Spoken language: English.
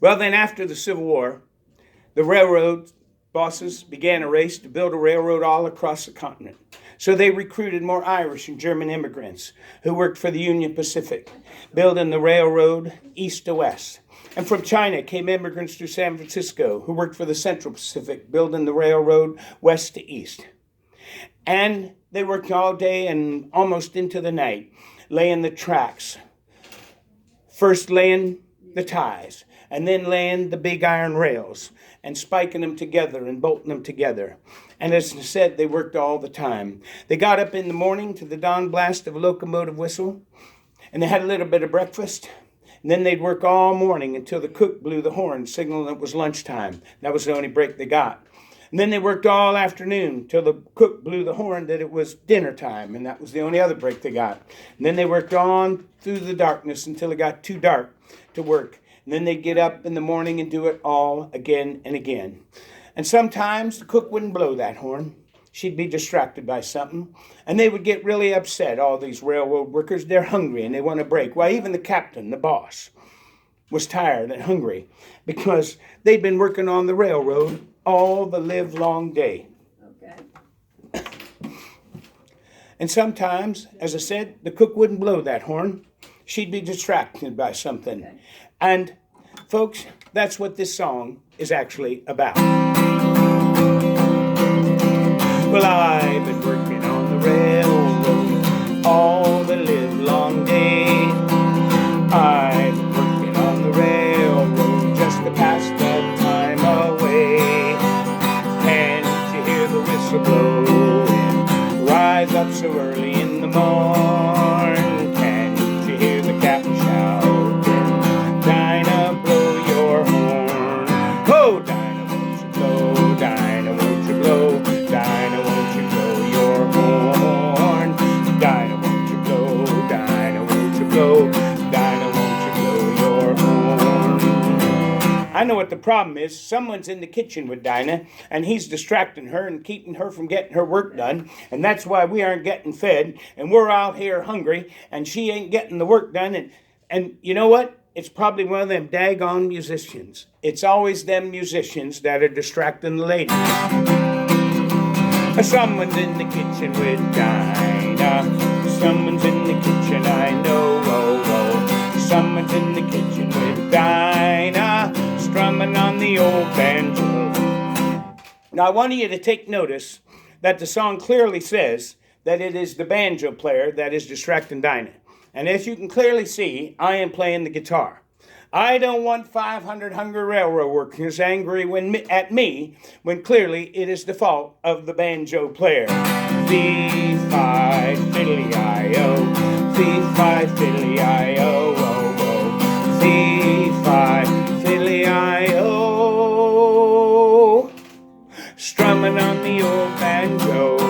Well, then after the Civil War, the railroad bosses began a race to build a railroad all across the continent. So they recruited more Irish and German immigrants who worked for the Union Pacific, building the railroad east to west. And from China came immigrants to San Francisco who worked for the Central Pacific, building the railroad west to east. And they worked all day and almost into the night, laying the tracks. First laying the ties, and then laying the big iron rails and spiking them together and bolting them together. And as I said, they worked all the time. They got up in the morning to the dawn blast of a locomotive whistle, and they had a little bit of breakfast. And then they'd work all morning until the cook blew the horn, signaling it was lunchtime. That was the only break they got. And then they worked all afternoon till the cook blew the horn that it was dinner time, and that was the only other break they got. And then they worked on through the darkness until it got too dark to work. And then they'd get up in the morning and do it all again and again. And sometimes the cook wouldn't blow that horn. She'd be distracted by something. And they would get really upset, all these railroad workers. They're hungry and they want a break. Why, even the captain, the boss, was tired and hungry because they'd been working on the railroad all the livelong day. Okay. And sometimes, as I said, the cook wouldn't blow that horn. She'd be distracted by something. Okay. And, folks, that's what this song is actually about. Well, I've been working on the railroad all the livelong day. I've been working on the railroad just to pass the time away. Can't you hear the whistle blowing? Rise up so early in the morn. Can't you hear the captain shouting? Dinah, blow your horn. Oh, Dinah, won't you blow? Dinah, won't you blow? Dinah, won't you blow your horn? Dinah, won't you blow? Dinah, won't you blow? Dinah, won't you blow your horn? I know what the problem is. Someone's in the kitchen with Dinah, and he's distracting her and keeping her from getting her work done, and that's why we aren't getting fed, and we're out here hungry, and she ain't getting the work done, and you know what? It's probably one of them daggone musicians. It's always them musicians that are distracting the ladies. Someone's in the kitchen with Dinah. Someone's in the kitchen, I know. Oh, oh. Someone's in the kitchen with Dinah, strumming on the old banjo. Now, I want you to take notice that the song clearly says that it is the banjo player that is distracting Dinah. And as you can clearly see, I am playing the guitar. I don't want 500 hungry railroad workers angry at me when clearly it is the fault of the banjo player. Fee-fi, fiddly-I-o, fee-fi, fiddly-I-o, oh, oh. Fee-fi, fiddly-I-o, strumming on the old banjo.